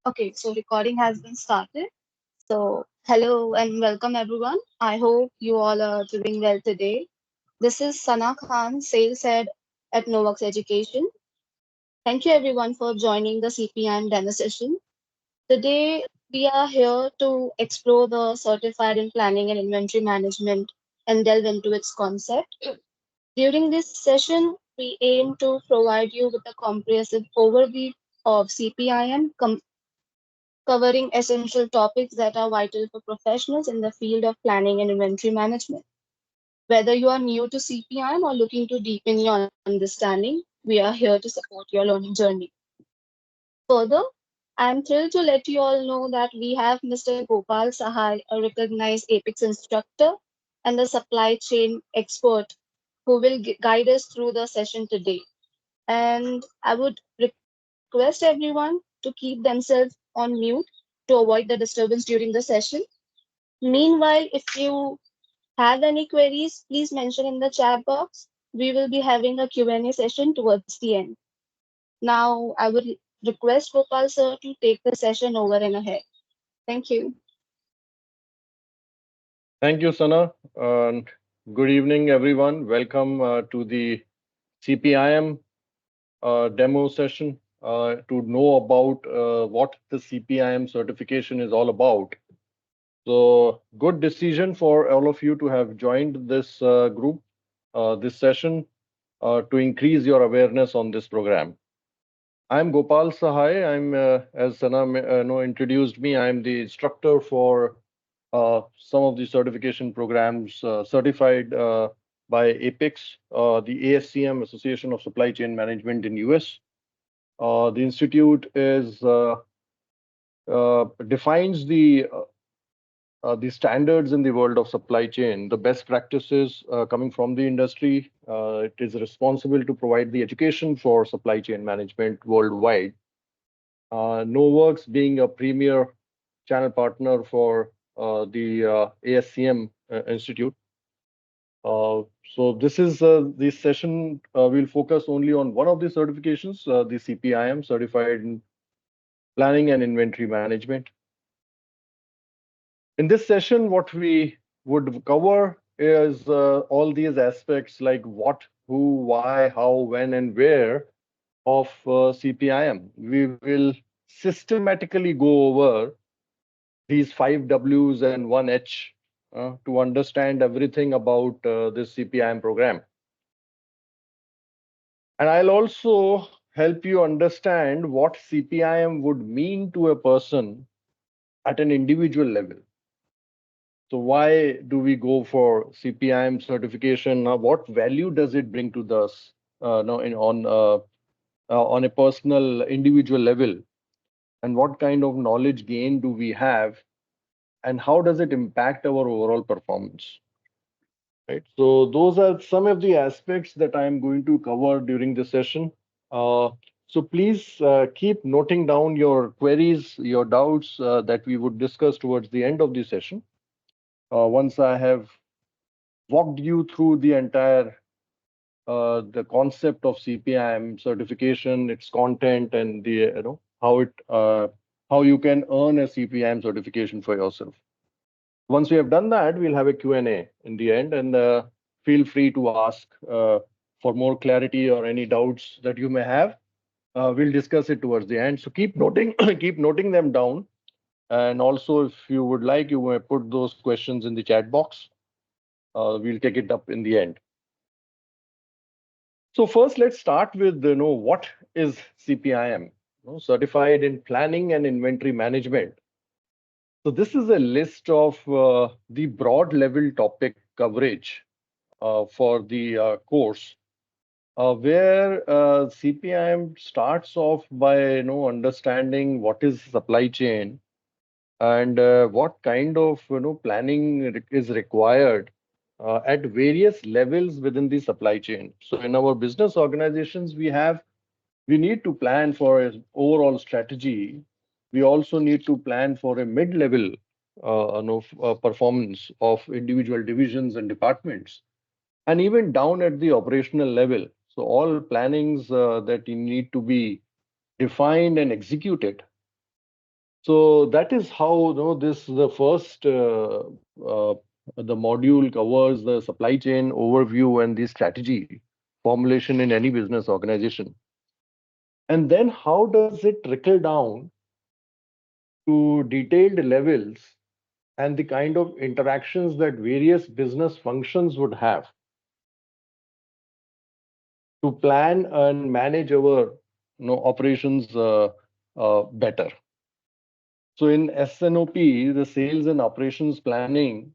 Okay, so recording has been started. So, hello and welcome everyone. I hope you all are doing well today. This is Sana Khan, Sales Head at Novux Education. Thank you everyone for joining the CPIM demo session. Today, we are here to explore the certified in planning and inventory management and delve into its concept. During this session, we aim to provide you with a comprehensive overview of CPIM, covering essential topics that are vital for professionals in the field of planning and inventory management. Whether you are new to CPIM or looking to deepen your understanding, we are here to support your learning journey. Further, I am thrilled to let you all know that we have Mr. Gopal Sahai, a recognized APEX instructor and a supply chain expert who will guide us through the session today. And I would request everyone to keep themselves on mute to avoid the disturbance during the session. Meanwhile, if you have any queries, please mention in the chat box. We will be having a Q&A session towards the end. Now, I would request Gopal sir to take the session over and ahead. Thank you. Thank you, Sana. And good evening, everyone. Welcome to the CPIM demo session to know about what the CPIM certification is all about. So, good decision for all of you to have joined this group, this session, to increase your awareness on this program. I'm Gopal Sahai. As Sana introduced me, I'm the instructor for some of the certification programs certified by APEX, the ASCM Association of Supply Chain Management in US. The institute is defines the standards in the world of supply chain, the best practices coming from the industry. It is responsible to provide the education for supply chain management worldwide. NoWorks being a premier channel partner for the ASCM Institute. So this session will focus only on one of the certifications, the CPIM, Certified in Planning and Inventory Management. In this session, what we would cover is all these aspects like what, who, why, how, when, and where of CPIM. We will systematically go over these 5 Ws and 1 H to understand everything about this CPIM program. And I'll also help you understand what CPIM would mean to a person at an individual level. So why do we go for CPIM certification? What value does it bring to us on a personal individual level? And what kind of knowledge gain do we have? And how does it impact our overall performance? Right. So those are some of the aspects that I am going to cover during the session. So please keep noting down your queries, your doubts that we would discuss towards the end of the session. Once I have walked you through the entire the concept of CPIM certification, its content, and the how you can earn a CPIM certification for yourself. Once we have done that, we'll have a Q&A in the end, and feel free to ask for more clarity or any doubts that you may have. We'll discuss it towards the end. So keep noting, keep noting them down. And also, if you would like, you may put those questions in the chat box. We'll take it up in the end. So first, let's start with what is CPIM, Certified in Planning and Inventory Management. So this is a list of the broad level topic coverage for the course, where CPIM starts off by understanding what is supply chain and what kind of planning is required at various levels within the supply chain. So in our business organizations, we need to plan for an overall strategy. We also need to plan for a mid-level performance of individual divisions and departments, and even down at the operational level. So all plannings that need to be defined and executed So that is how, this the first uh, the module covers the supply chain overview and the strategy formulation in any business organization. And then how does it trickle down to detailed levels and the kind of interactions that various business functions would have to plan and manage our operations better. So in SNOP, the sales and operations planning,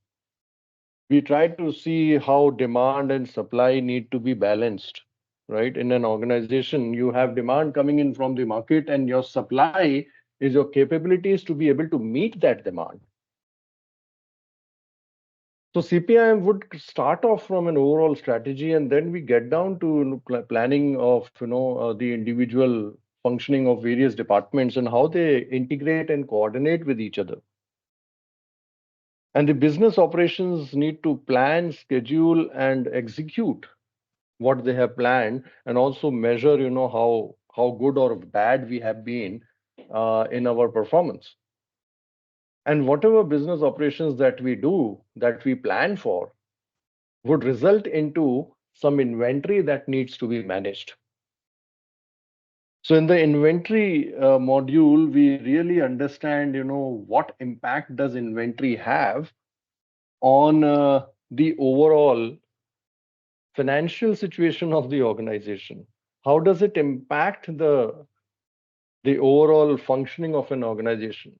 we try to see how demand and supply need to be balanced, right? In an organization, you have demand coming in from the market, and your supply is your capabilities to be able to meet that demand. So CPIM would start off from an overall strategy, and then we get down to planning of the individual functioning of various departments and how they integrate and coordinate with each other. And the business operations need to plan, schedule, and execute what they have planned, and also measure, how good or bad we have been in our performance. And whatever business operations that we do, that we plan for, would result into some inventory that needs to be managed. So in the inventory module, we really understand, what impact does inventory have on the overall financial situation of the organization. How does it impact the overall functioning of an organization?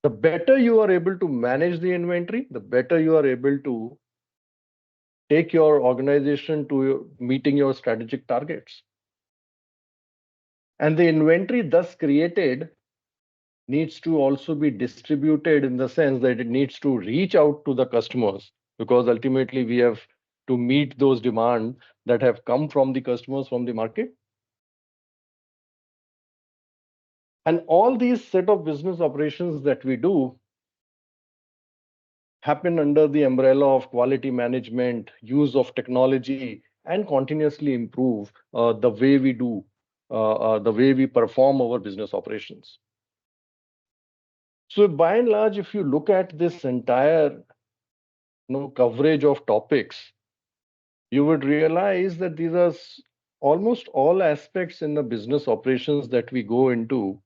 The better you are able to manage the inventory, the better you are able to take your organization to meeting your strategic targets. And the inventory thus created needs to also be distributed in the sense that it needs to reach out to the customers, because ultimately we have to meet those demands that have come from the customers from the market. And all these set of business operations that we do happen under the umbrella of quality management, use of technology, and continuously improve the way we do, the way we perform our business operations. So by and large, if you look at this entire coverage of topics, you would realize that these are almost all aspects in the business operations that we go into,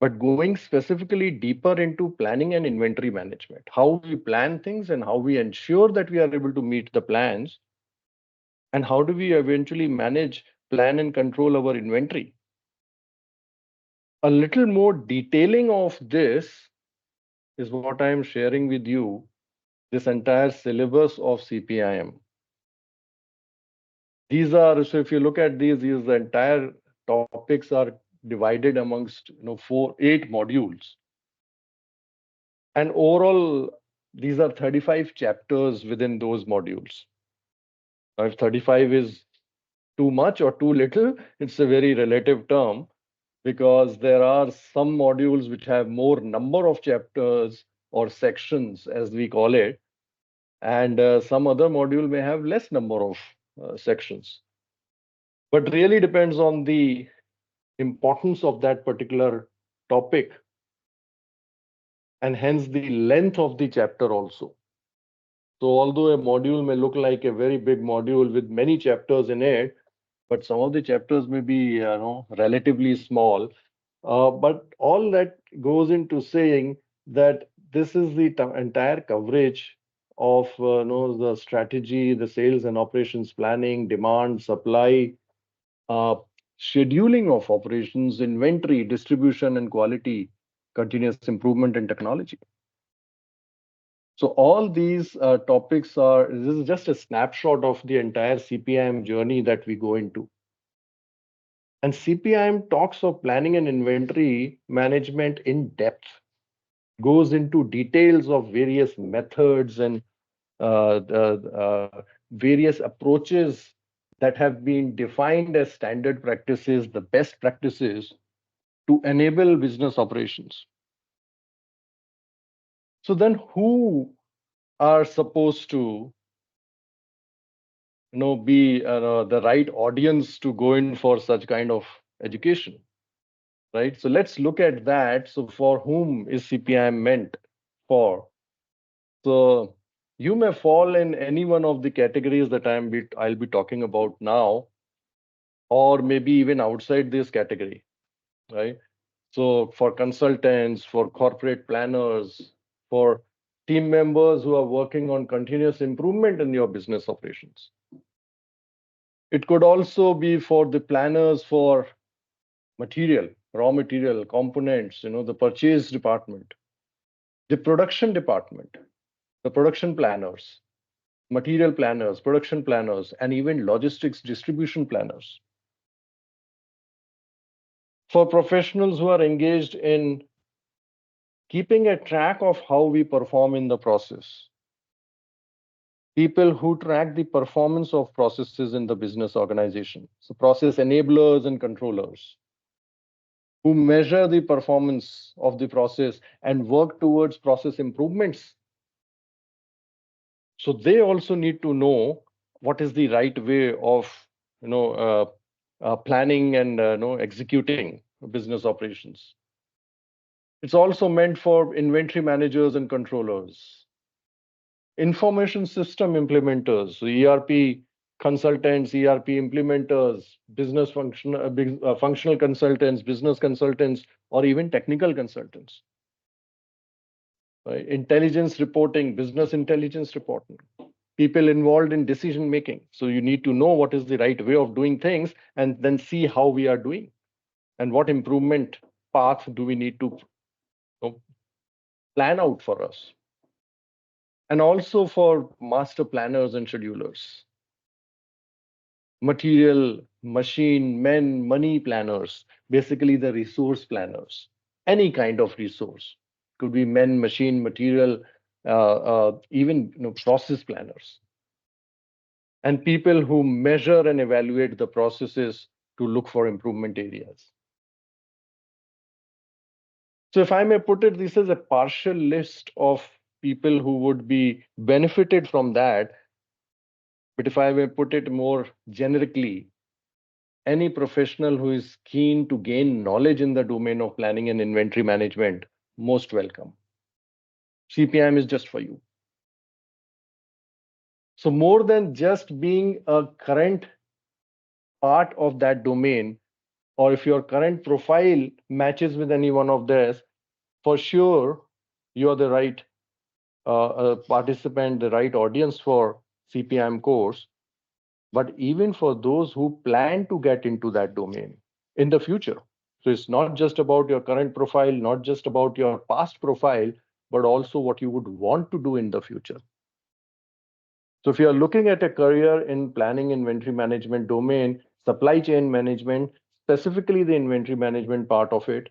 but going specifically deeper into planning and inventory management, how we plan things and how we ensure that we are able to meet the plans, and how do we eventually manage, plan, and control our inventory. A little more detailing of this is what I am sharing with you, this entire syllabus of CPIM. So if you look at these the entire topics are divided amongst 8 modules. And overall, these are 35 chapters within those modules. Now, if 35 is too much or too little, it's a very relative term, because there are some modules which have more number of chapters or sections, as we call it, and some other module may have less number of sections. But really depends on the importance of that particular topic, and hence the length of the chapter also. So although a module may look like a very big module with many chapters in it, but some of the chapters may be relatively small. But all that goes into saying that this is the entire coverage of the strategy, the sales and operations planning, demand, supply, uh, scheduling of operations, inventory, distribution, and quality, continuous improvement, and technology. So all these topics this is just a snapshot of the entire CPIM journey that we go into. And CPIM talks of planning and inventory management in depth, goes into details of various methods and various approaches that have been defined as standard practices, the best practices to enable business operations. So then who are supposed to be the right audience to go in for such kind of education? right? So let's look at that. So for whom is CPIM meant for? So you may fall in any one of the categories that I'll be talking about now, or maybe even outside this category, right? So for consultants, for corporate planners, for team members who are working on continuous improvement in your business operations. It could also be for the planners for material, raw material, components, the purchase department, the production department, the production planners, material planners, production planners, and even logistics distribution planners. For professionals who are engaged in keeping a track of how we perform in the process, people who track the performance of processes in the business organization, so process enablers and controllers, who measure the performance of the process and work towards process improvements. So they also need to know what is the right way of planning and executing business operations. It's also meant for inventory managers and controllers, information system implementers, so ERP consultants, ERP implementers, functional consultants, business consultants, or even technical consultants. Right? Intelligence reporting, business intelligence reporting, people involved in decision making. So you need to know what is the right way of doing things and then see how we are doing and what improvement path do we need to plan out for us. And also for master planners and schedulers, material, machine, men, money planners, basically the resource planners, any kind of resource. Could be men, machine, material, even process planners. And people who measure and evaluate the processes to look for improvement areas. So if I may put it, this is a partial list of people who would be benefited from that. But if I may put it more generically, any professional who is keen to gain knowledge in the domain of planning and inventory management, most welcome. CPIM is just for you. So more than just being a current part of that domain, or if your current profile matches with any one of theirs, for sure, you're the right participant, the right audience for CPIM course. But even for those who plan to get into that domain in the future. So it's not just about your current profile, not just about your past profile, but also what you would want to do in the future. So if you're looking at a career in planning, inventory management domain, supply chain management, specifically the inventory management part of it,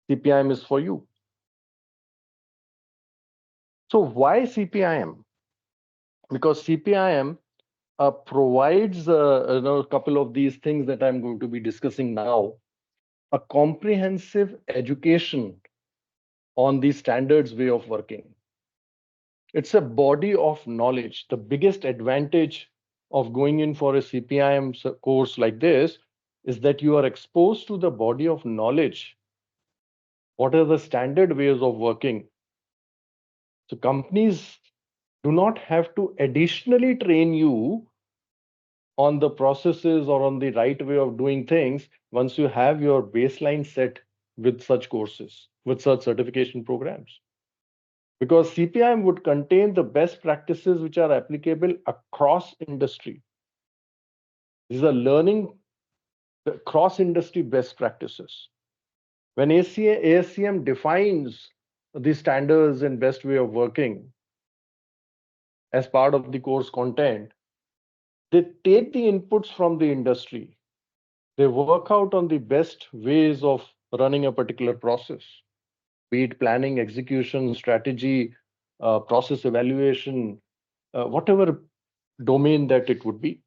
CPIM is for you. So why CPIM? Because CPIM provides a couple of these things that I'm going to be discussing now, a comprehensive education on the standards way of working. It's a body of knowledge. The biggest advantage of going in for a CPIM course like this is that you are exposed to the body of knowledge. What are the standard ways of working? So companies do not have to additionally train you on the processes or on the right way of doing things once you have your baseline set with such courses, with such certification programs. Because CPIM would contain the best practices which are applicable across industry. These are learning the cross-industry best practices. When ASCM defines the standards and best way of working as part of the course content, they take the inputs from the industry. They work out on the best ways of running a particular process, be it planning, execution, strategy, process evaluation, whatever domain that it would be.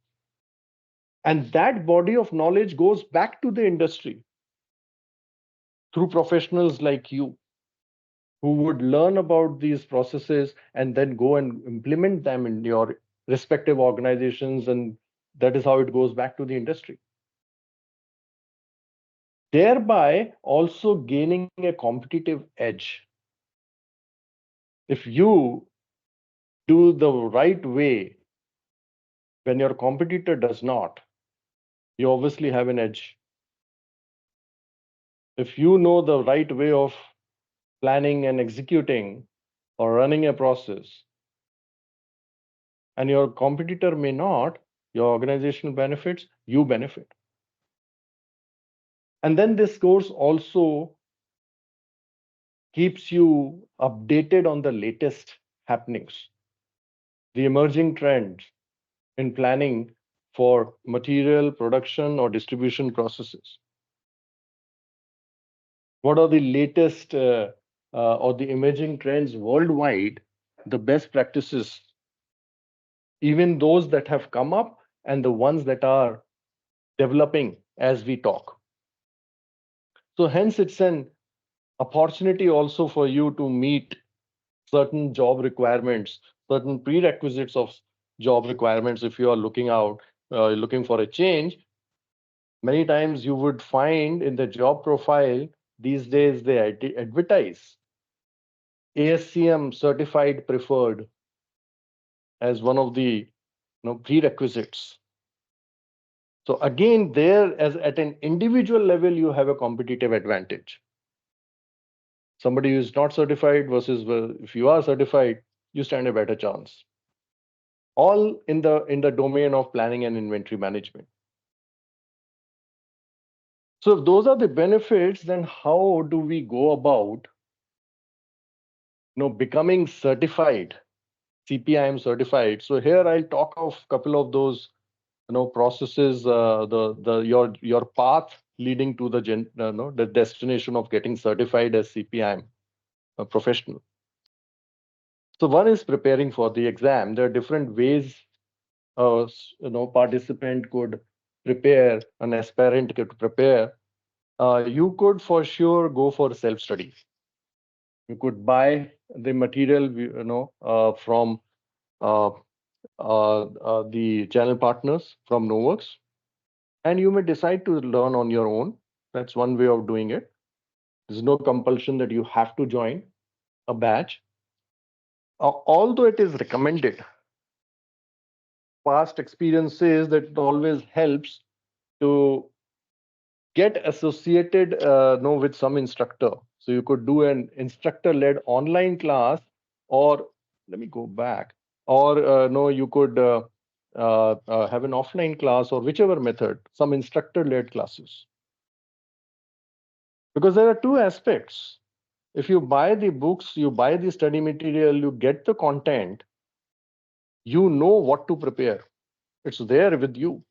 And that body of knowledge goes back to the industry through professionals like you who would learn about these processes and then go and implement them in your respective organizations. And that is how it goes back to the industry. thereby also gaining a competitive edge. If you do the right way when your competitor does not, you obviously have an edge. If you know the right way of planning and executing or running a process, and your competitor may not, your organization benefits, you benefit. And then this course also keeps you updated on the latest happenings, the emerging trends in planning for material production or distribution processes. What are the latest or the emerging trends worldwide, the best practices, even those that have come up and the ones that are developing as we talk. So hence it's an opportunity also for you to meet certain job requirements, certain prerequisites of job requirements. If you are looking for a change, many times you would find in the job profile these days they advertise ASCM certified preferred as one of the prerequisites. So again, there as at an individual level, you have a competitive advantage. Somebody who is not certified versus if you are certified, you stand a better chance. All in the domain of planning and inventory management. So if those are the benefits, then how do we go about becoming certified, CPIM certified? So here I'll talk of a couple of those processes, your path leading to the destination of getting certified as CPIM a professional. So one is preparing for the exam. There are different ways participant could prepare, an aspirant could prepare. You could for sure go for self-study. You could buy the material, from the channel partners from Noworks, and you may decide to learn on your own. That's one way of doing it. There's no compulsion that you have to join a batch. Although it is recommended, past experience says that it always helps to get associated with some instructor. So you could do an instructor-led online class, or let me go back, or no, you could have an offline class or whichever method, some instructor-led classes. Because there are two aspects. If you buy the books, you buy the study material, you get the content, you know what to prepare. It's there with you.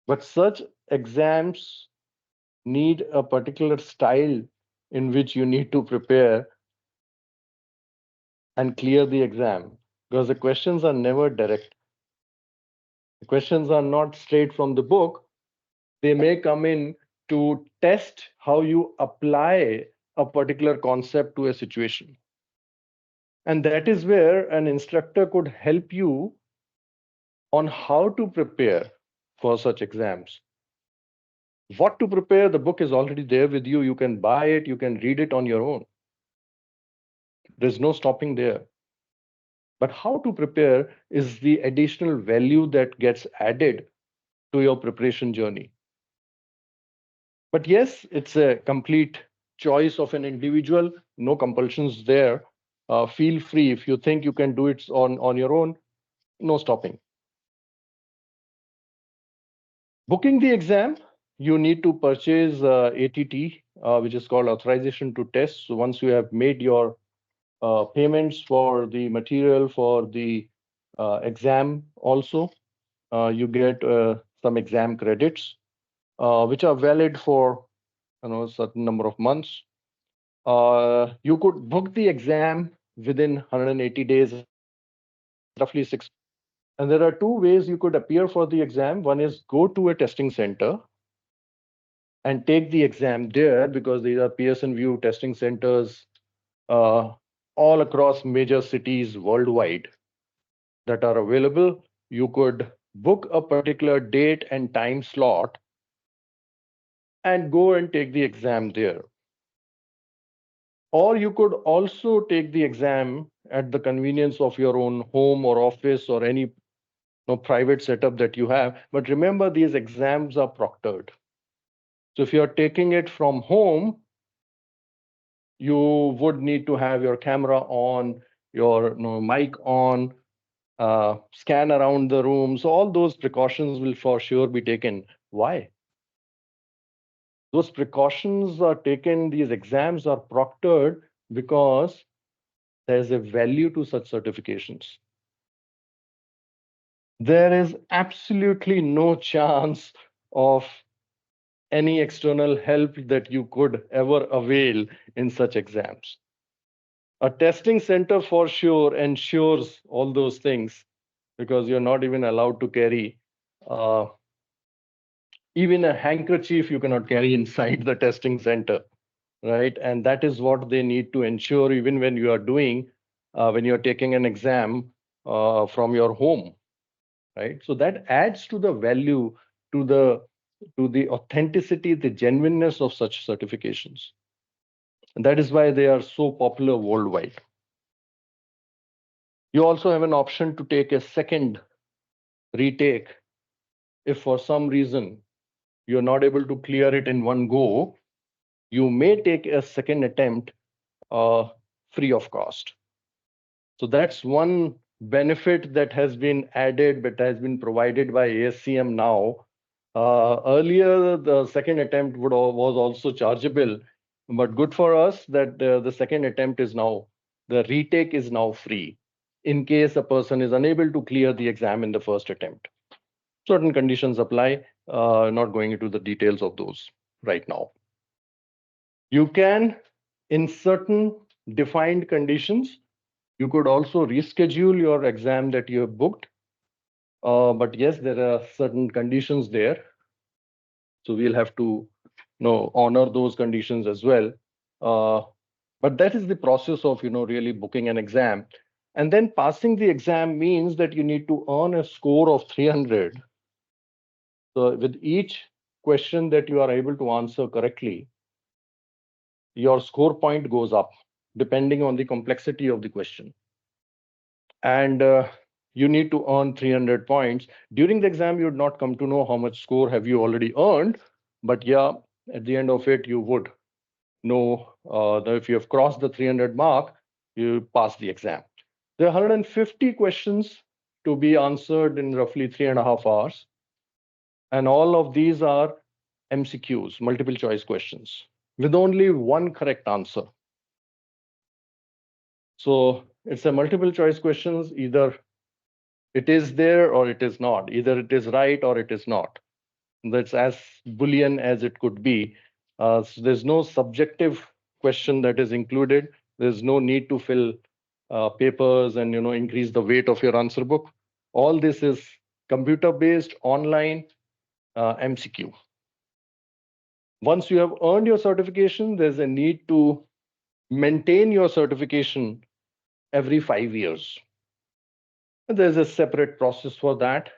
But such exams need a particular style in which you need to prepare and clear the exam, because the questions are never direct. The questions are not straight from the book. They may come in to test how you apply a particular concept to a situation. And that is where an instructor could help you on how to prepare for such exams. What to prepare, the book is already there with you. You can buy it, you can read it on your own. There's no stopping there. But how to prepare is the additional value that gets added to your preparation journey. But yes, it's a complete choice of an individual, no compulsions there. Feel free. If you think you can do it on your own, no stopping. Booking the exam, you need to purchase ATT, which is called authorization to test. So once you have made your payments for the material for the exam also, you get some exam credits, which are valid for a certain number of months. You could book the exam within 180 days, roughly 6. And there are two ways you could appear for the exam. One is go to a testing center and take the exam there, because these are Pearson VUE testing centers all across major cities worldwide that are available. You could book a particular date and time slot and go and take the exam there. Or you could also take the exam at the convenience of your own home or office or any private setup that you have. But remember, these exams are proctored. So if you're taking it from home, you would need to have your camera on, your mic on, scan around the room. So all those precautions will for sure be taken. Why? Those precautions are taken, these exams are proctored because there's a value to such certifications. There is absolutely no chance of any external help that you could ever avail in such exams. A testing center for sure ensures all those things because you're not even allowed to carry uh, even a handkerchief you cannot carry inside the testing center, right? And that is what they need to ensure even when you are doing, when you're taking an exam from your home, right? So that adds to the value, to the authenticity, the genuineness of such certifications. And that is why they are so popular worldwide. You also have an option to take a second retake if for some reason you're not able to clear it in one go. You may take a second attempt uh, free of cost. So that's one benefit that has been added, but has been provided by ASCM now. Earlier, the second attempt was also chargeable, but good for us that the second attempt is now, the retake is now free in case a person is unable to clear the exam in the first attempt. Certain conditions apply, not going into the details of those right now. You can, in certain defined conditions, you could also reschedule your exam that you have booked. But yes, there are certain conditions there. So we'll have to honor those conditions as well. Uh, but that is the process of really booking an exam. And then passing the exam means that you need to earn a score of 300. So with each question that you are able to answer correctly, your score point goes up depending on the complexity of the question. And you need to earn 300 points. During the exam, you would not come to know how much score have you already earned. But yeah, at the end of it, you would know that if you have crossed the 300 mark, you pass the exam. There are 150 questions to be answered in roughly 3.5 hours. And all of these are MCQs, multiple choice questions, with only one correct answer. So it's a multiple choice questions, either it is there or it is not, either it is right or it is not. That's as Boolean as it could be. So there's no subjective question that is included. There's no need to fill papers and increase the weight of your answer book. All this is computer based online MCQ. Once you have earned your certification, there's a need to maintain your certification every 5 years. And there's a separate process for that.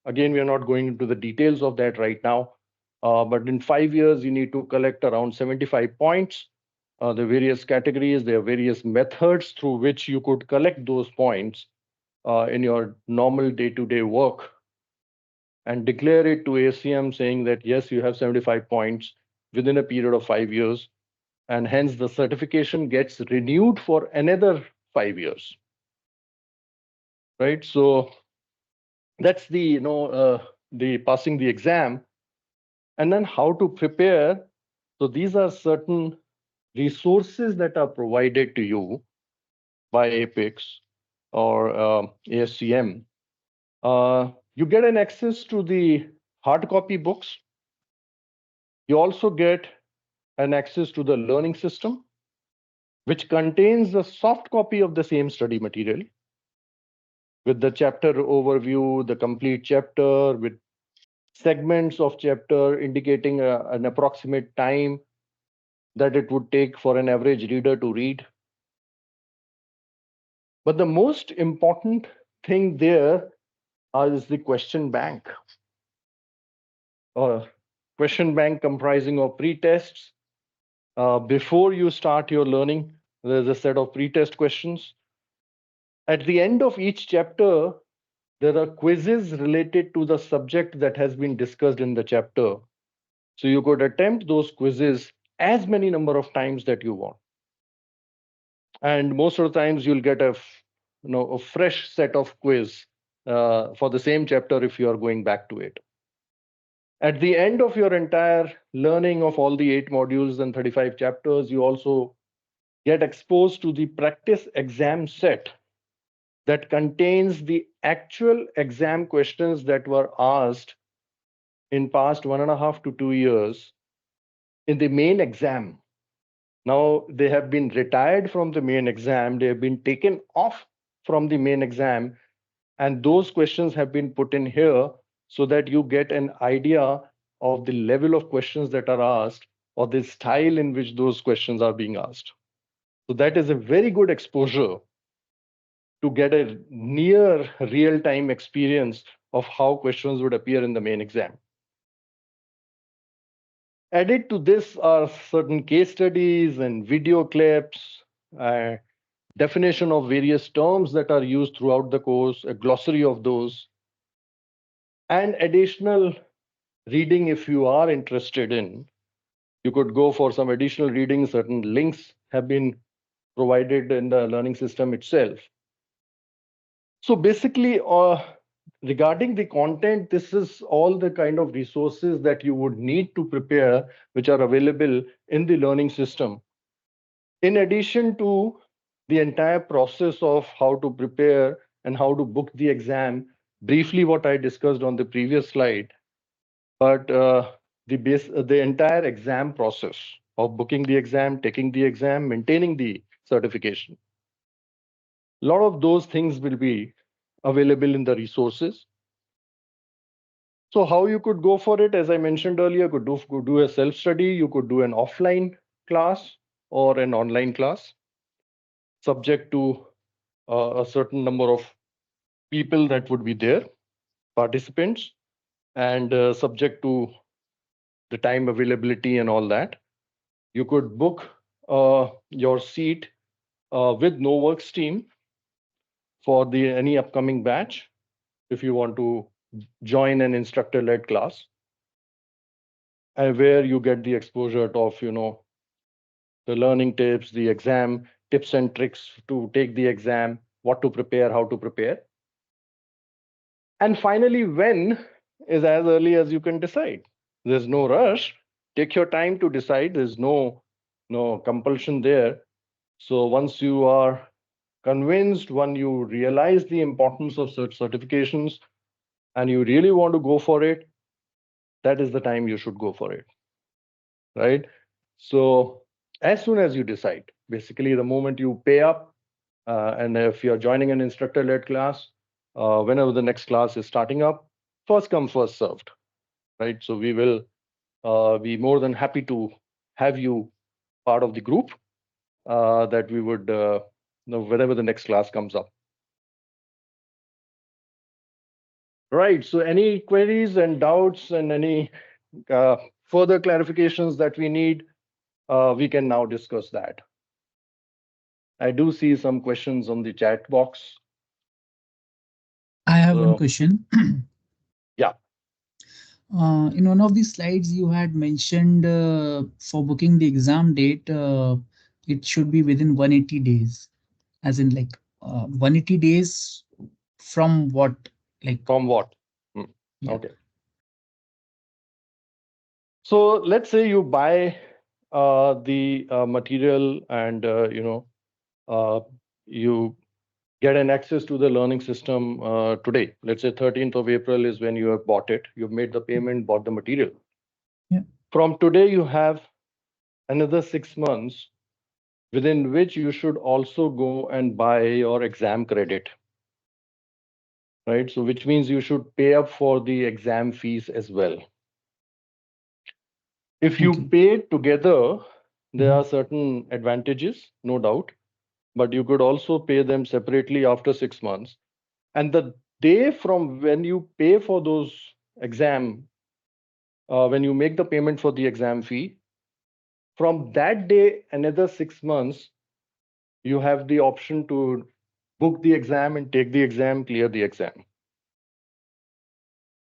Again, we are not going into the details of that right now. But in 5 years, you need to collect around 75 points. There are various categories, there are various methods through which you could collect those points in your normal day-to-day work and declare it to ASCM saying that, yes, you have 75 points within a period of 5 years. And hence the certification gets renewed for another 5 years. Right? So that's the passing the exam. And then how to prepare. So these are certain resources that are provided to you by APEX or ASCM. You get an access to the hard copy books. You also get an access to the learning system, which contains a soft copy of the same study material with the chapter overview, the complete chapter, with segments of chapter indicating an approximate time that it would take for an average reader to read. But the most important thing there is the question bank. question bank comprising of pre-tests. Before you start your learning, there's a set of pre-test questions. At the end of each chapter, there are quizzes related to the subject that has been discussed in the chapter. So you could attempt those quizzes as many number of times that you want. And most of the times you'll get a fresh set of quiz for the same chapter if you are going back to it. At the end of your entire learning of all the 8 modules and 35 chapters, you also get exposed to the practice exam set that contains the actual exam questions that were asked in past 1.5 to 2 years in the main exam. Now they have been retired from the main exam, they have been taken off from the main exam, and those questions have been put in here so that you get an idea of the level of questions that are asked or the style in which those questions are being asked. So that is a very good exposure to get a near real-time experience of how questions would appear in the main exam. Added to this are certain case studies and video clips, definition of various terms that are used throughout the course, a glossary of those, and additional reading if you are interested in. You could go for some additional reading. Certain links have been provided in the learning system itself. So basically, regarding the content, this is all the kind of resources that you would need to prepare, which are available in the learning system. In addition to the entire process of how to prepare and how to book the exam, briefly what I discussed on the previous slide, but the entire exam process of booking the exam, taking the exam, maintaining the certification. A lot of those things will be available in the resources. So how you could go for it, as I mentioned earlier, could do a self-study, you could do an offline class or an online class, subject to a certain number of people that would be there, participants, and subject to the time availability and all that. You could book your seat with NoWorks team for the any upcoming batch if you want to join an instructor-led class, and where you get the exposure of the learning tips, the exam tips and tricks to take the exam, what to prepare, how to prepare. And finally, when is as early as you can decide. There's no rush. Take your time to decide. There's no compulsion there. So once you are convinced, when you realize the importance of such certifications and you really want to go for it, that is the time you should go for it, right? So as soon as you decide, basically the moment you pay up, and if you're joining an instructor-led class, whenever the next class is starting up, first come, first served, right? So we will be more than happy to have you part of the group that we would whenever the next class comes up. Right. So any queries and doubts and any further clarifications that we need, we can now discuss that. I do see some questions on the chat box. I have one So, question. yeah. In one of the slides, you had mentioned for booking the exam date, it should be within 180 days, as in like 180 days from what? Like, From what? yeah. Okay. So let's say you buy the material and you get an access to the learning system today. Let's say 13th of April is when you have bought it. You've made the payment, bought the material. Yeah. From today, you have another 6 months within which you should also go and buy your exam credit, right? So which means you should pay up for the exam fees as well. If you Okay. pay together, there Mhm. are certain advantages, no doubt, but you could also pay them separately after 6 months. And the day from when you pay for those exam when you make the payment for the exam fee, from that day, another 6 months, you have the option to book the exam and take the exam, clear the exam.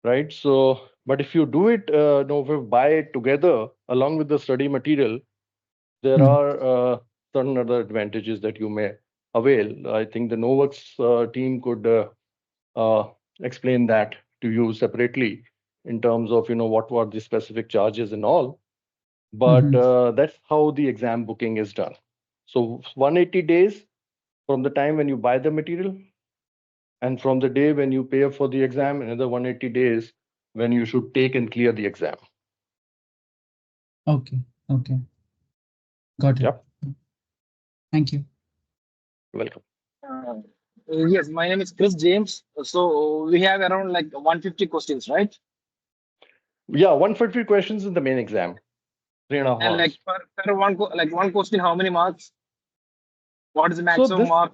Right? So, but if you do it, if you buy it together along with the study material, there are certain other advantages that you may avail. I think the Novax team could explain that to you separately in terms of what were the specific charges and all. But that's how the exam booking is done. So 180 days from the time when you buy the material, and from the day when you pay for the exam, another 180 days when you should take and clear the exam. Okay. Okay. Got it. Yep. Thank you. You're welcome. Yes, my name is 𝗙liche𝗹𝗹liche. So we have around like 150 questions, right? Yeah, 150 questions in the main exam. 3.5 And like hours. per one question, how many marks? What is the maximum mark?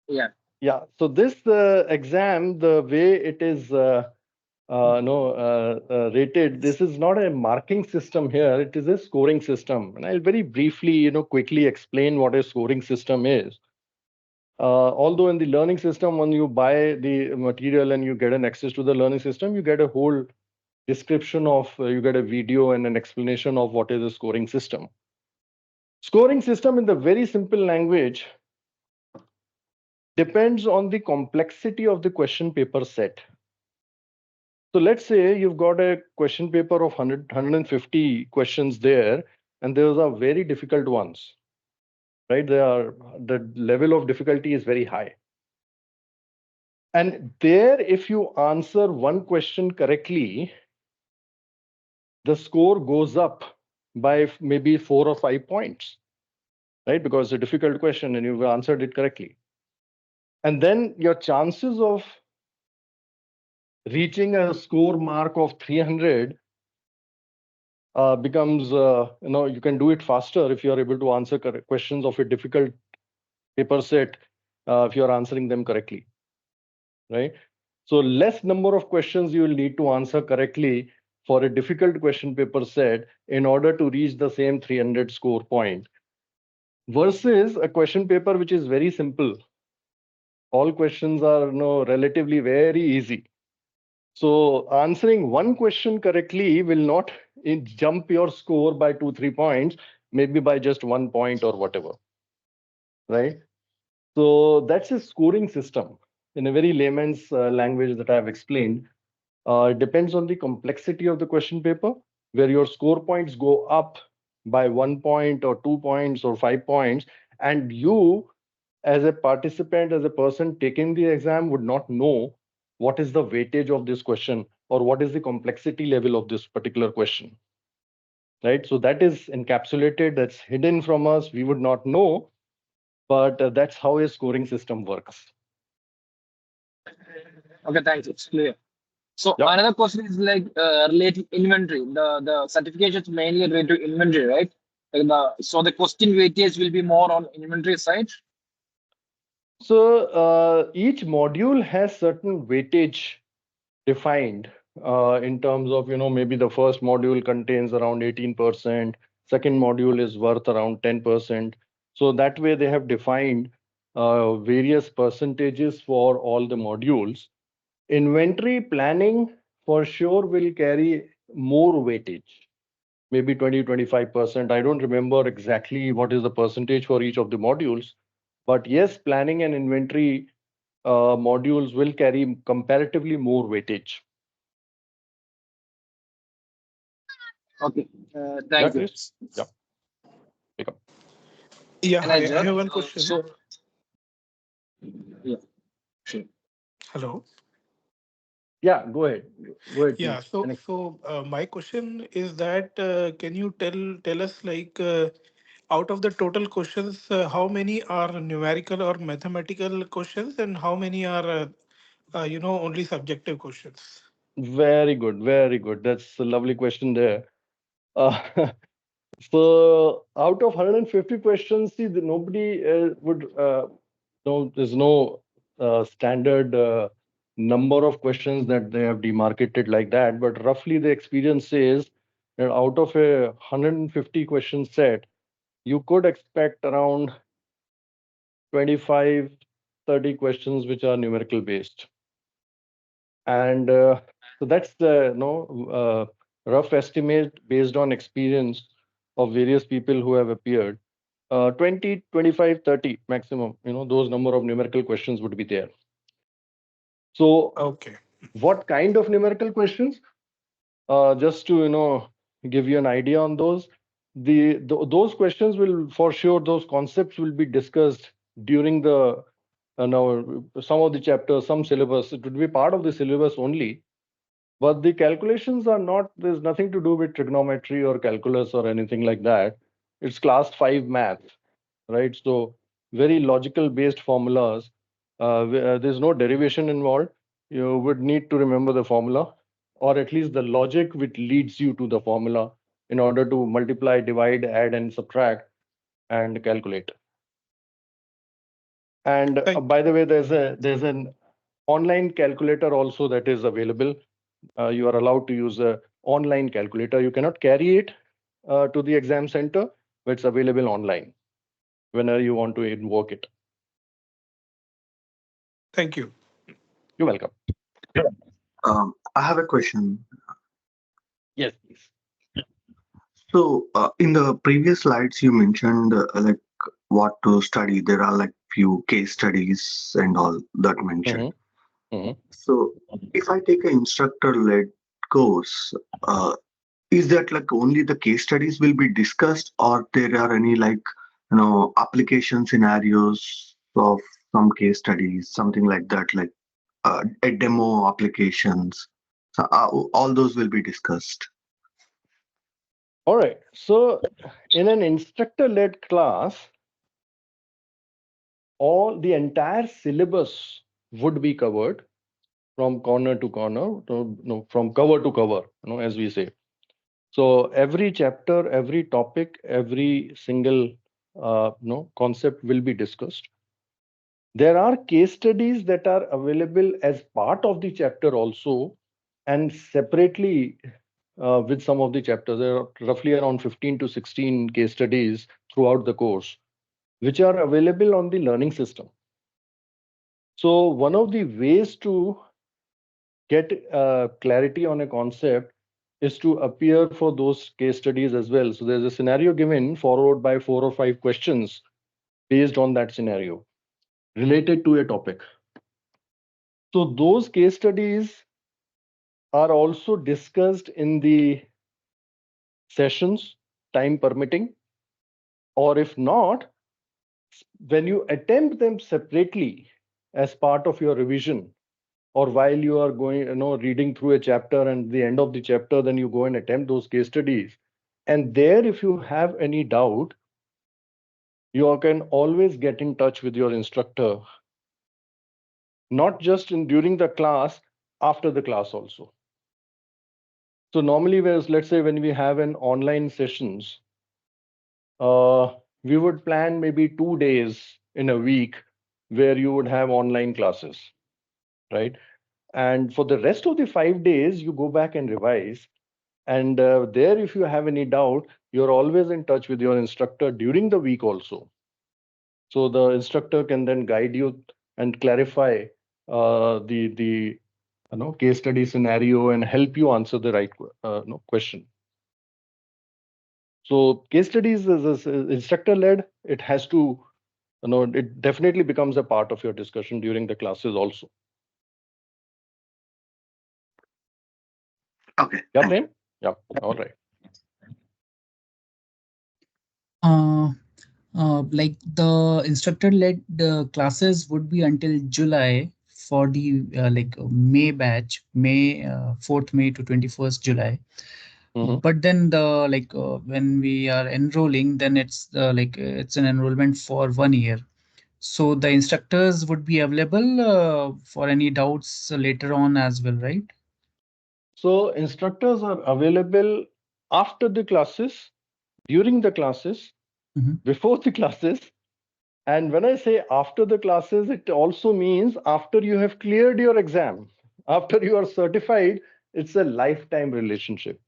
Yeah. Yeah. So this exam, the way it is rated, this is not a marking system here. It is a scoring system. And I'll very briefly, quickly explain what a scoring system is. Although in the learning system, when you buy the material and you get an access to the learning system, you get a whole description of, you get a video and an explanation of what is a scoring system. Scoring system in the very simple language depends on the complexity of the question paper set. So let's say you've got a question paper of 150 questions there, and those are very difficult ones, right? The level of difficulty is very high. And there, if you answer one question correctly, the score goes up by maybe 4 or 5 points, right? Because it's a difficult question and you've answered it correctly. And then your chances of reaching a score mark of 300 becomes, you can do it faster if you're able to answer questions of a difficult paper set if you're answering them correctly, right? So less number of questions you will need to answer correctly for a difficult question paper set in order to reach the same 300 score point versus a question paper which is very simple. All questions are relatively very easy. So answering one question correctly will not jump your score by 2-3 points, maybe by just 1 point or whatever, right? So that's a scoring system in a very layman's language that I've explained. It depends on the complexity of the question paper, where your score points go up by 1 point or 2 points or 5 points, and you as a participant, as a person taking the exam, would not know what is the weightage of this question or what is the complexity level of this particular question, right? So that is encapsulated, that's hidden from us, we would not know, but that's how a scoring system works. Okay, thanks. It's clear. So Yep. another question is like related to inventory. The certifications mainly related to inventory, right? So the question weightage will be more on inventory side. So each module has certain weightage defined in terms of, maybe the first module contains around 18%, second module is worth around 10%. So that way they have defined various percentages for all the modules. Inventory planning for sure will carry more weightage, maybe 20-25%. I don't remember exactly what is the percentage for each of the modules, but yes, planning and inventory modules will carry comparatively more weightage. Okay, Yeah, thank you. Chris? Yeah. Pick up. Yeah, And hi, I Ajay, have one question. Yeah, sure. Hello. Yeah, go ahead. Go ahead, Yeah, please. so my question is that can you tell us like out of the total questions, how many are numerical or mathematical questions, and how many are only subjective questions? Very good, very good. That's a lovely question there. Uh, so out of 150 questions, see, nobody would no, there's no standard number of questions that they have demarcated like that. But roughly, the experience says And out of a 150 question set, you could expect around 25, 30 questions which are numerical based. And so that's the rough estimate based on experience of various people who have appeared. 20, 25, 30 maximum, those number of numerical questions would be there. So Okay. what kind of numerical questions? Just to give you an idea on those, those questions will, for sure, those concepts will be discussed during the now some of the chapters, some syllabus. It would be part of the syllabus only, but the calculations are not. There's nothing to do with trigonometry or calculus or anything like that. It's class 5 math, right? So very logical based formulas. There's no derivation involved. You would need to remember the formula, or at least the logic which leads you to the formula in order to multiply, divide, add, and subtract and calculate. And by the way, there's an online calculator also that is available. You are allowed to use a online calculator. You cannot carry it to the exam center, but it's available online whenever you want to invoke it. Thank you. You're welcome. I have a question. Yes, please. So, in the previous slides, you mentioned like what to study. There are like few case studies and all that mentioned. So, if I take an instructor-led course, is that like only the case studies will be discussed, or there are any like application scenarios of some case studies, something like that, like a demo applications? So, all those will be discussed. All right. So in an instructor-led class, all the entire syllabus would be covered from corner to corner, from cover to cover, as we say. So every chapter, every topic, every single concept will be discussed. There are case studies that are available as part of the chapter also, and separately with some of the chapters. There are roughly around 15 to 16 case studies throughout the course, which are available on the learning system. So one of the ways to get clarity on a concept is to appear for those case studies as well. So there's a scenario given followed by 4 or 5 questions based on that scenario related to a topic. So those case studies are also discussed in the sessions, time permitting, or if not, when you attempt them separately as part of your revision, or while you are going, reading through a chapter and the end of the chapter, then you go and attempt those case studies. And there, if you have any doubt, you can always get in touch with your instructor, not just during the class, after the class also. So normally, let's say when we have an online sessions, we would plan maybe 2 days in a week where you would have online classes, right? And for the rest of the 5 days, you go back and revise. And there, if you have any doubt, you're always in touch with your instructor during the week also. So the instructor can then guide you and clarify the case study scenario and help you answer the right question. So case studies is instructor led. It has to, it definitely becomes a part of your discussion during the classes also. Okay. Yeah, Prem? Yeah. All right. Like the instructor-led classes would be until July for the May batch, May 4th May to 21st July. But then when we are enrolling, then it's it's an enrollment for 1 year. So the instructors would be available for any doubts later on as well, right? So instructors are available after the classes, during the classes, before the classes. And when I say after the classes, it also means after you have cleared your exam, after you are certified. It's a lifetime relationship.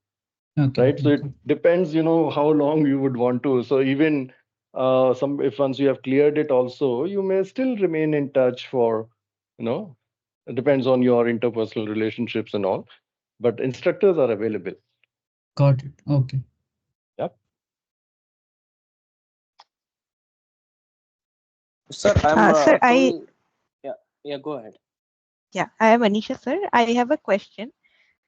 Okay. right? So it depends, how long you would want to. So even if once you have cleared it also, you may still remain in touch for, it depends on your interpersonal relationships and all, but instructors are available. Got it. Okay. Yep. Sir, I'm Sir, yeah, go ahead. I am Anisha, sir. I have a question.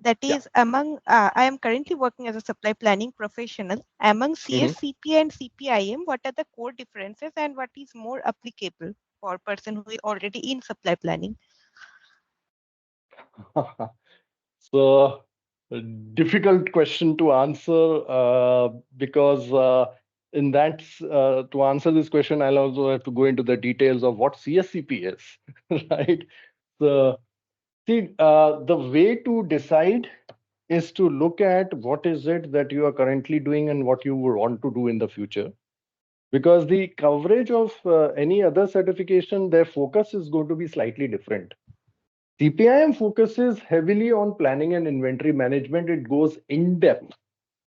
That Yeah. is, I am currently working as a supply planning professional. Among CSCP and CPIM, what are the core differences and what is more applicable for a person who is already in supply planning? So, a difficult question to answer because to answer this question, I'll also have to go into the details of what CSCP is, right? So, see, the way to decide is to look at what is it that you are currently doing and what you would want to do in the future. Because the coverage of any other certification, their focus is going to be slightly different. CPIM focuses heavily on planning and inventory management. It goes in depth.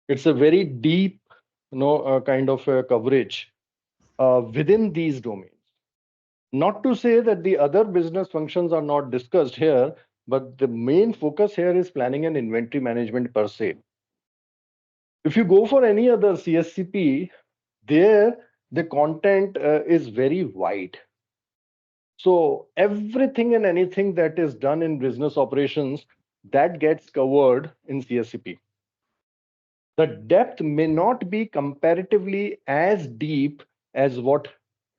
It's a very deep, kind of coverage within these domains. Not to say that the other business functions are not discussed here, but the main focus here is planning and inventory management per se. If you go for any other CSCP, there the content is very wide. So everything and anything that is done in business operations, that gets covered in CSCP. The depth may not be comparatively as deep as what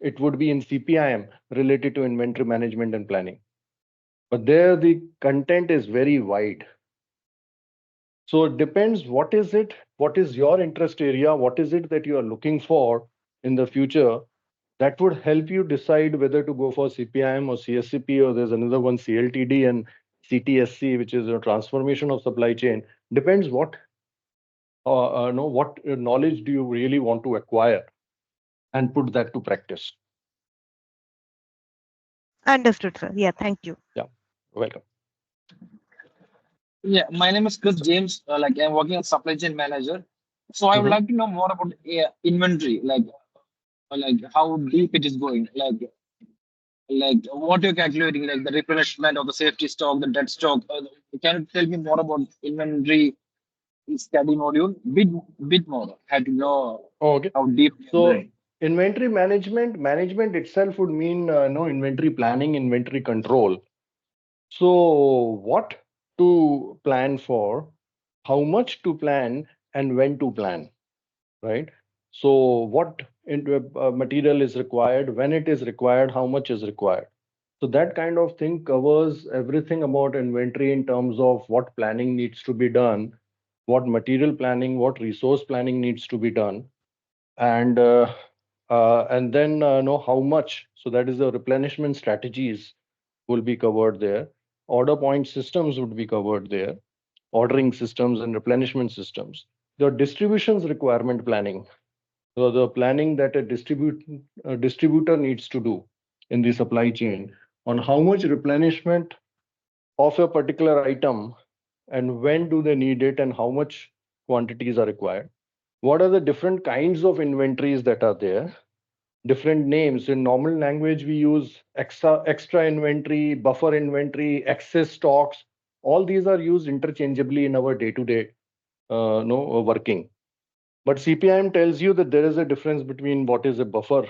it would be in CPIM related to inventory management and planning. But there the content is very wide. So it depends what is it, what is your interest area, what is it that you are looking for in the future. That would help you decide whether to go for CPIM or CSCP, or there's another one, CLTD and CTSC, which is a transformation of supply chain. Depends what knowledge do you really want to acquire and put that to practice. Understood, sir. Yeah, thank you. Yeah, welcome. Yeah, my name is 𝗙liche🗹🗹. I'm working as supply chain manager. So I would like to know more about inventory, like how deep it is going, like what you're calculating, like the replenishment of the safety stock, the dead stock. Can you tell me more about inventory study module? Bit more. Had to know Okay. how deep. So inventory management itself would mean no inventory planning, inventory control. So what to plan for, how much to plan, and when to plan, right? So what material is required, when it is required, how much is required. So that kind of thing covers everything about inventory in terms of what planning needs to be done, what material planning, what resource planning needs to be done, and then know how much. So that is the replenishment strategies will be covered there. Order point systems would be covered there. Ordering systems and replenishment systems. The distributions requirement planning. So the planning that a distributor needs to do in the supply chain on how much replenishment of a particular item and when do they need it and how much quantities are required. What are the different kinds of inventories that are there? Different names. In normal language, we use extra inventory, buffer inventory, excess stocks. All these are used interchangeably in our day-to-day working. But CPIM tells you that there is a difference between what is a buffer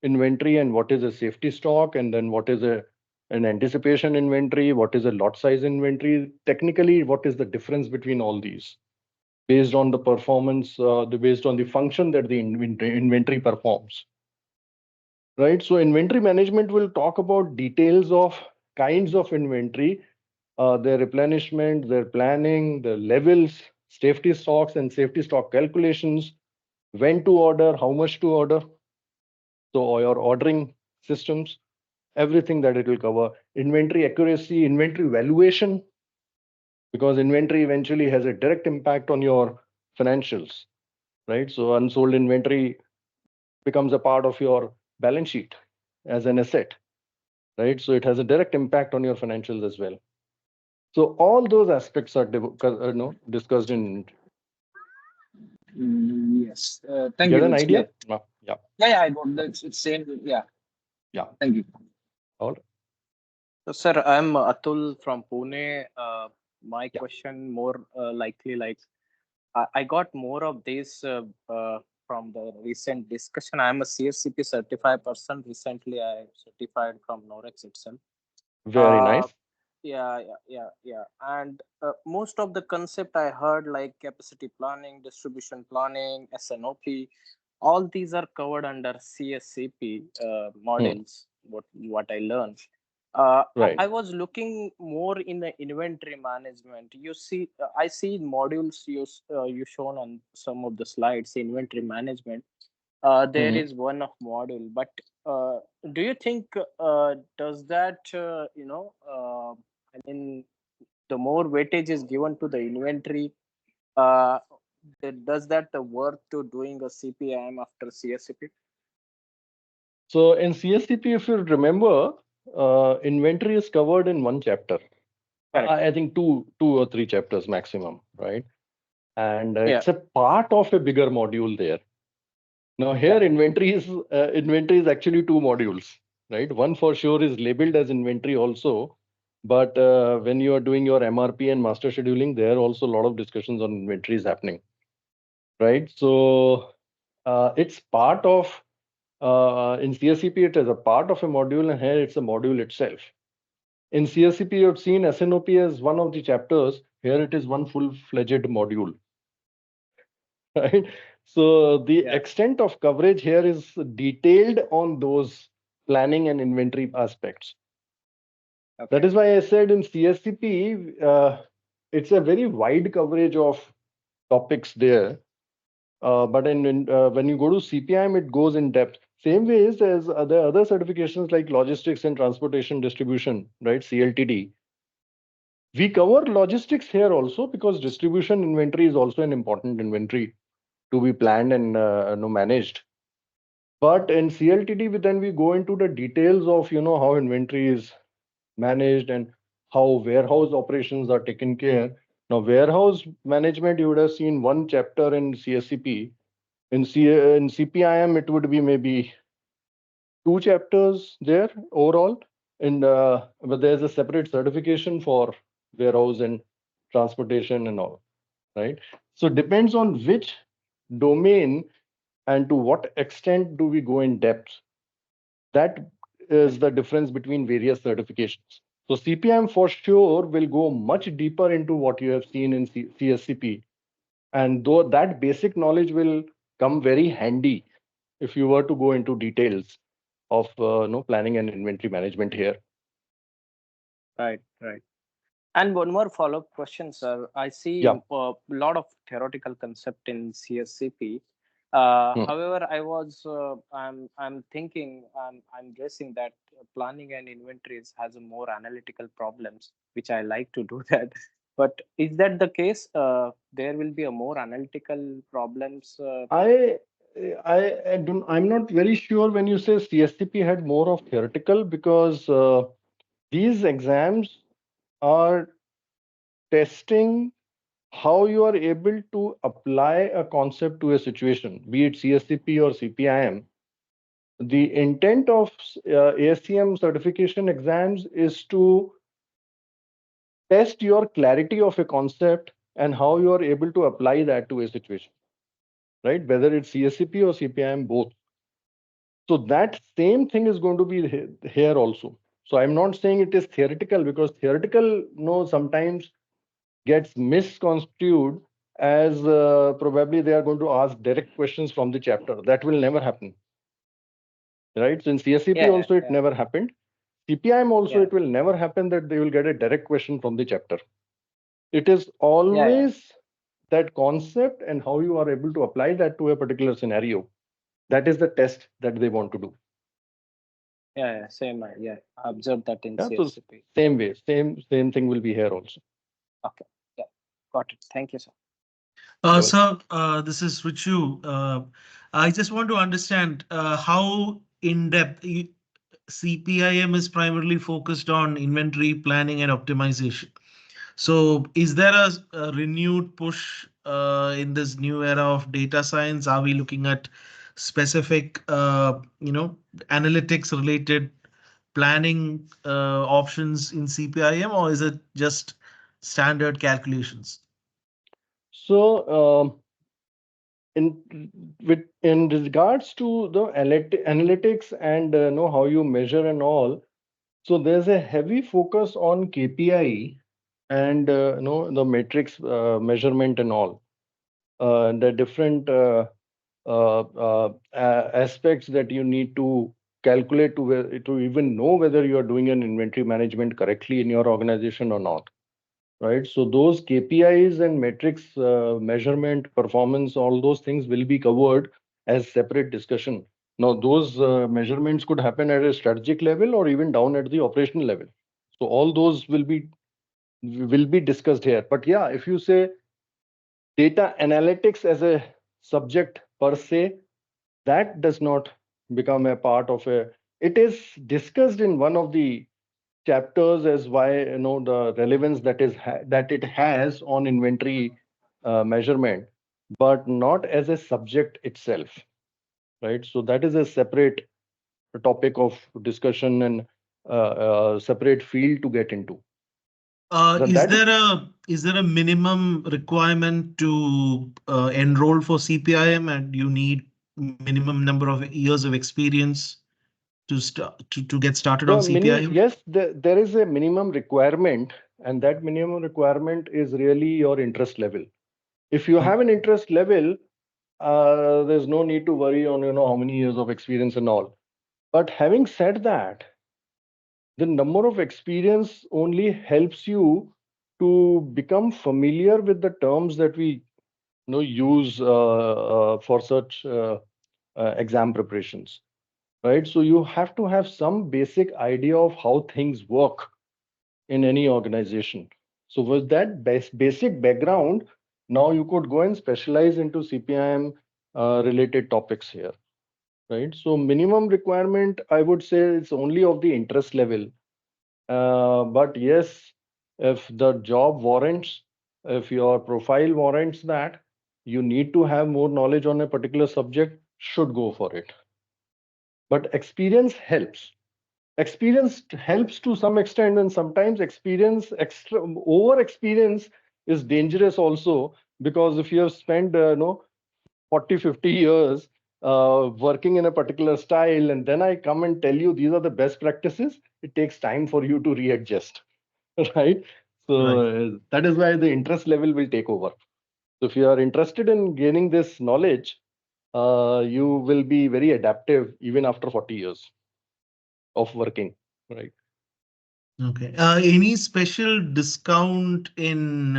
inventory and what is a safety stock, and then what is an anticipation inventory, what is a lot size inventory. Technically, what is the difference between all these based on the performance, based on the function that the inventory performs. Right. So inventory management will talk about details of kinds of inventory, their replenishment, their planning, the levels, safety stocks and safety stock calculations, when to order, how much to order. So your ordering systems, everything that it will cover. Inventory accuracy, inventory valuation, because inventory eventually has a direct impact on your financials, right? So unsold inventory becomes a part of your balance sheet as an asset, right? So it has a direct impact on your financials as well. So all those aspects are discussed in Yes. Thank Get you. an It's idea? clear. No. Yeah. Yeah, I got that. It's same. Yeah. Yeah. Thank you. All right. So, sir, I'm Atul from Pune. My Yeah. question more likely like I got more of this from the recent discussion. I'm a CSCP certified person. Recently, I certified from Norex itself. Very Uh, nice. yeah. And most of the concept I heard like capacity planning, distribution planning, SNOP, all these are covered under CSCP Hmm. modules. What I learned. Right. I was looking more in the inventory management. You see, I see modules you shown on some of the slides. Inventory management. There Hmm. is one of module, but uh, do you think does that I mean the more weightage is given to the inventory, uh, does that worth to doing a CPIM after CSCP? So in CSCP, if you remember, inventory is covered in one chapter. Correct. I think two or three chapters maximum, right? And Yeah. it's a part of a bigger module there. Now here Yeah. inventory is actually two modules, right? One for sure is labeled as inventory also, but when you are doing your MRP and master scheduling, there also a lot of discussions on inventory is happening, right? So it's part of in CSCP it is a part of a module, and here it's a module itself. In CSCP, you've seen SNOP as one of the chapters. Here it is one full-fledged module. Right? So the Yeah. extent of coverage here is detailed on those planning and inventory aspects. That Okay. is why I said in CSCP, it's a very wide coverage of topics there. But when you go to CPIM, it goes in depth. Same ways as other certifications like logistics and transportation distribution, right? CLTD. We cover logistics here also because distribution inventory is also an important inventory to be planned and managed. But in CLTD, then we go into the details of how inventory is managed and how warehouse operations are taken care. Now, warehouse management, you would have seen one chapter in CSCP. In CPIM, it would be maybe two chapters there overall. And but there's a separate certification for warehouse and transportation and all, right? So depends on which domain and to what extent do we go in depth. That is the difference between various certifications. So CPM for sure will go much deeper into what you have seen in CSCP. And though that basic knowledge will come very handy if you were to go into details of planning and inventory management here. Right. Right. And one more follow-up question, sir. I see Yeah. a lot of theoretical concept in CSCP. Hmm. However, I'm thinking, I'm guessing that planning and inventories has a more analytical problems, which I like to do that. But is that the case? There will be a more analytical problems. I I'm not very sure when you say CSCP had more of theoretical because these exams are testing how you are able to apply a concept to a situation, be it CSCP or CPIM. The intent of ASCM certification exams is to test your clarity of a concept and how you are able to apply that to a situation, right? Whether it's CSCP or CPIM, both. So that same thing is going to be here also. So I'm not saying it is theoretical because theoretical, no, sometimes gets misconstrued as probably they are going to ask direct questions from the chapter. That will never happen, right? So in CSCP Yeah, also it yeah, never happened. CPIM also yeah, it will never happen that they will get a direct question from the chapter. It is yeah, always that concept and how you are able to apply that to a particular scenario. That is the test that they want to do. yeah. Same. Yeah, I observed that in Yeah, so CSCP. same way, same thing will be here also. Okay. Yeah, got it. Thank you, sir. You're welcome. Sir, this is Richu. I just want to understand how in depth CPIM is primarily focused on inventory planning and optimization. So, is there a renewed push in this new era of data science? Are we looking at specific, analytics related planning options in CPIM, or is it just standard calculations? So, in in regards to the analytics and know how you measure and all, so there's a heavy focus on KPI and the metrics measurement and all. The different aspects that you need to calculate to even know whether you are doing an inventory management correctly in your organization or not, right? So those KPIs and metrics measurement performance, all those things will be covered as separate discussion. Now those measurements could happen at a strategic level or even down at the operational level. So all those will be discussed here. But yeah, if you say data analytics as a subject per se, that does not become a part of a. It is discussed in one of the chapters as why the relevance that it has on inventory measurement, but not as a subject itself, right? So that is a separate topic of discussion and separate field to get into. So Is that there a minimum requirement to enroll for CPIM, and you need minimum number of years of experience to start to get started on the CPIM? yes, there is a minimum requirement, and that minimum requirement is really your interest level. If you have an interest level, there's no need to worry on how many years of experience and all. But having said that, the number of experience only helps you to become familiar with the terms that we use for such exam preparations, right? So you have to have some basic idea of how things work in any organization. So with that basic background, now you could go and specialize into CPIM related topics here, right? So minimum requirement, I would say it's only of the interest level. But yes, if the job warrants, if your profile warrants that, you need to have more knowledge on a particular subject, should go for it. But experience helps to some extent, and sometimes over experience is dangerous also, because if you have spent 40-50 years working in a particular style, and then I come and tell you these are the best practices, it takes time for you to readjust. Right? So that is why the interest level will take over. So if you are interested in gaining this knowledge, you will be very adaptive even after 40 years of working, right? Okay. Any special discount in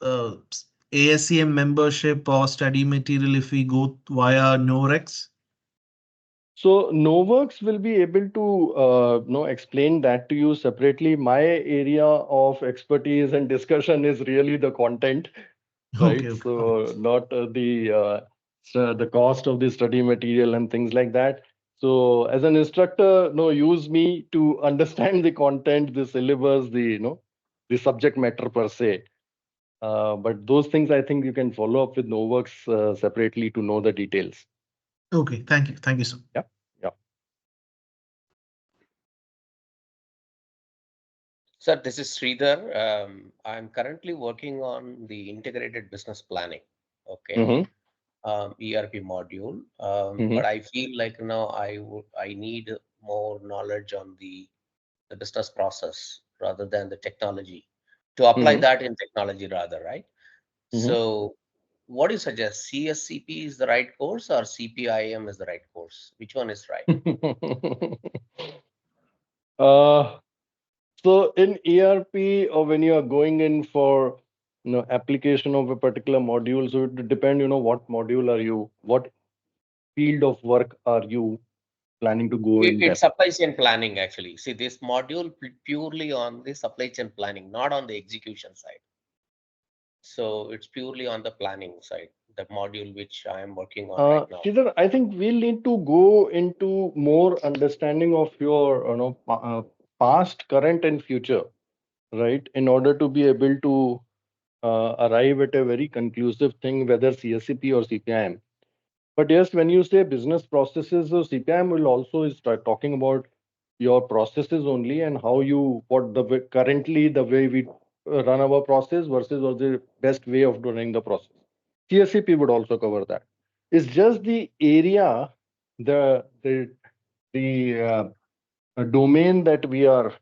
ASCM membership or study material if we go via Norex? So Noworks will be able to explain that to you separately. My area of expertise and discussion is really the content, right? Okay. So not the cost of the study material and things like that. So as an instructor, no, use me to understand the content, the syllabus, the subject matter per se. But those things I think you can follow up with Noworks separately to know the details. Okay. Thank you. Thank you, sir. Yeah. Yeah. Sir, this is Sridhar. I'm currently working on the integrated business planning. Okay. ERP module. But I feel like now I need more knowledge on the business process rather than the technology, to apply that in technology rather, right? So what do you suggest? CSCP is the right course or CPIM is the right course? Which one is right? So in ERP, or when you are going in for application of a particular module, so it depend, what module are you, what field of work are you planning to go in It's depth? supply chain planning actually. See, this module purely on the supply chain planning, not on the execution side. So it's purely on the planning side, the module which I am working on right now. Sridhar, I think we'll need to go into more understanding of your past, current, and future. right, in order to be able to arrive at a very conclusive thing, whether CSCP or CPIM. But yes, when you say business processes, so CPIM will also start talking about your processes only and how you, what the currently the way we run our process versus what the best way of running the process. CSCP would also cover that. It's just the area, the domain that we are,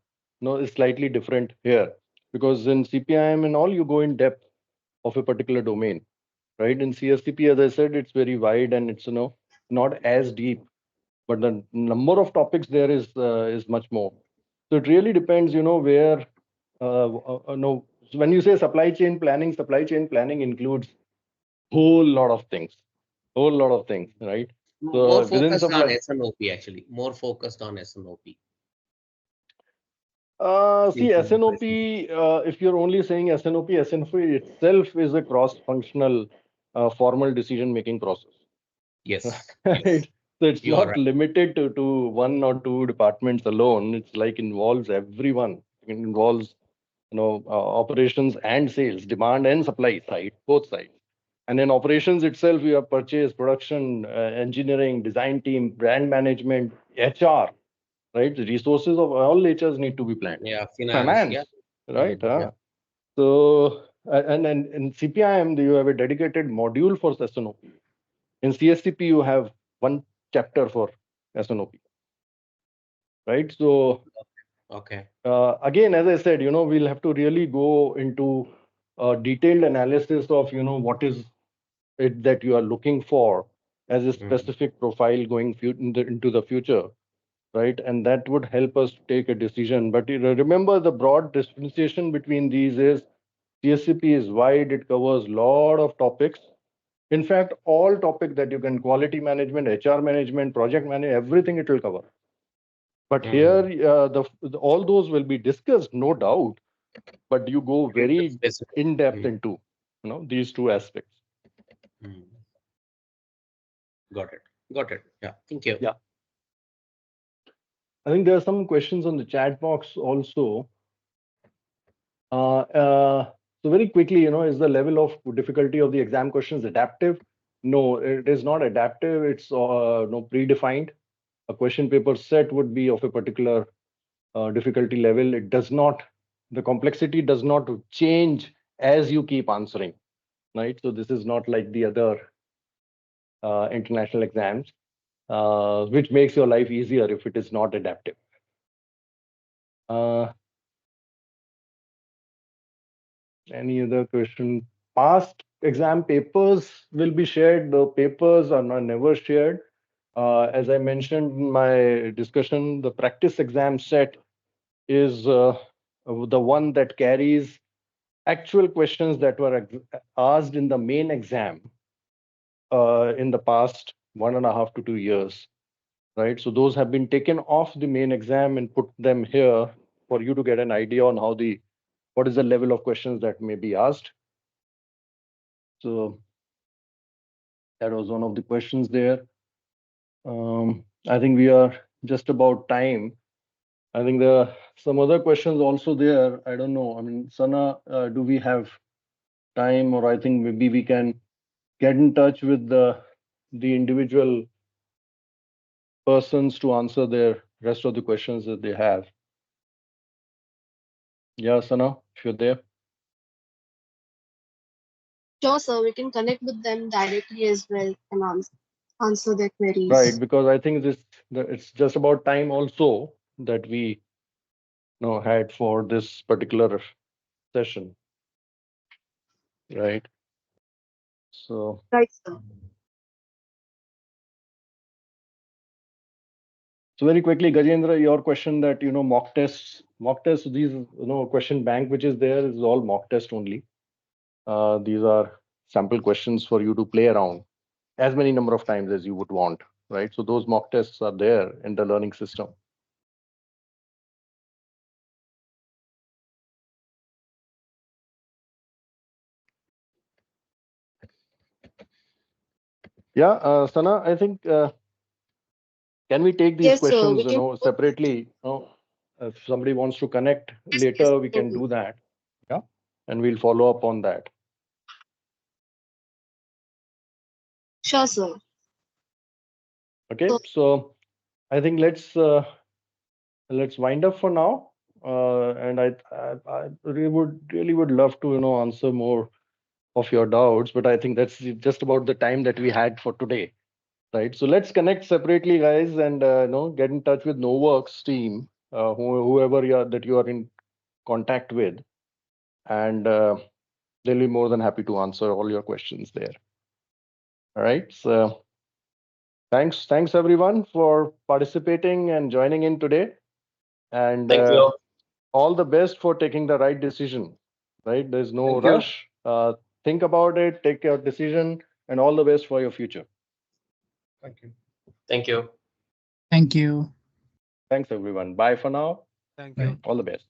is slightly different here, because in CPIM and all, you go in depth of a particular domain, right? In CSCP, as I said, it's very wide and it's not as deep, but the number of topics there is much more. So it really depends, where no. When you say supply chain planning includes whole lot of things, right? More So within focused on supply, SNOP actually. More focused on SNOP. see SNOP. If you're only saying SNOP itself is a cross-functional, formal decision-making process. Yes. Right? Yes. So it's You are not right. limited to one or two departments alone. It's like involves everyone. It involves operations and sales, demand and supply side, both sides. And in operations itself, you have purchase, production, engineering, design team, brand management, HR, right? The resources of all natures need to be planned. Yeah. Finance. Yeah. Finance, right? Yeah. So, and in CPIM, you have a dedicated module for SNOP. In CSCP, you have one chapter for SNOP, right? So, Okay. again, as I said, we'll have to really go into a detailed analysis of, what is it that you are looking for as a specific profile going into the future, right? And that would help us take a decision. But remember, the broad differentiation between these is CSCP is wide, it covers a lot of topics. In fact, all topics that you can, quality management, HR management, project management, everything it will cover. But here, all those will be discussed, no doubt. But you go very in depth into these two aspects. Got it. Got it. Yeah. Thank you. Yeah. I think there are some questions on the chat box also. So very quickly, is the level of difficulty of the exam questions adaptive? No, it is not adaptive. It's no predefined. A question paper set would be of a particular difficulty level. It does not, the complexity does not change as you keep answering, right? So this is not like the other international exams, which makes your life easier if it is not adaptive. Any other question? Past exam papers will be shared. The papers are never shared. As I mentioned in my discussion, the practice exam set is the one that carries actual questions that were asked in the main exam in the past 1.5 to 2 years, right? So those have been taken off the main exam and put them here for you to get an idea on what is the level of questions that may be asked. So that was one of the questions there. I think we are just about time. I think there are some other questions also there. I don't know. I mean, Sana, do we have time, or I think maybe we can get in touch with the individual persons to answer their rest of the questions that they have. Yeah, Sana, if you're there. Sure, sir. We can connect with them directly as well and answer their queries. Right, because I think it's just about time also that we had for this particular session. Right. So. Right, sir. So very quickly, Gajendra, your question that mock tests, these question bank which is there is all mock test only. These are sample questions for you to play around as many number of times as you would want, right? So those mock tests are there in the learning system. Yeah, Sana, I think can we take these Yes, sir, questions we can separately? if somebody wants to connect Yes, later, we can totally. do that. Yeah, and we'll follow up on that. Sure, sir. Okay, so I think let's wind up for now. And I really would love to answer more of your doubts, but I think that's just about the time that we had for today, right? So let's connect separately, guys, and get in touch with NoWorks team, whoever that you are in contact with, and they'll be more than happy to answer all your questions there. All right. So thanks everyone for participating and joining in today. And Thank you. all the best for taking the right decision, right? There's no Thank you. rush. Think about it, take your decision, and all the best for your future. Thank you. Thank you. Thank you. Thanks, everyone. Bye for now. Thank Bye. you. All the best.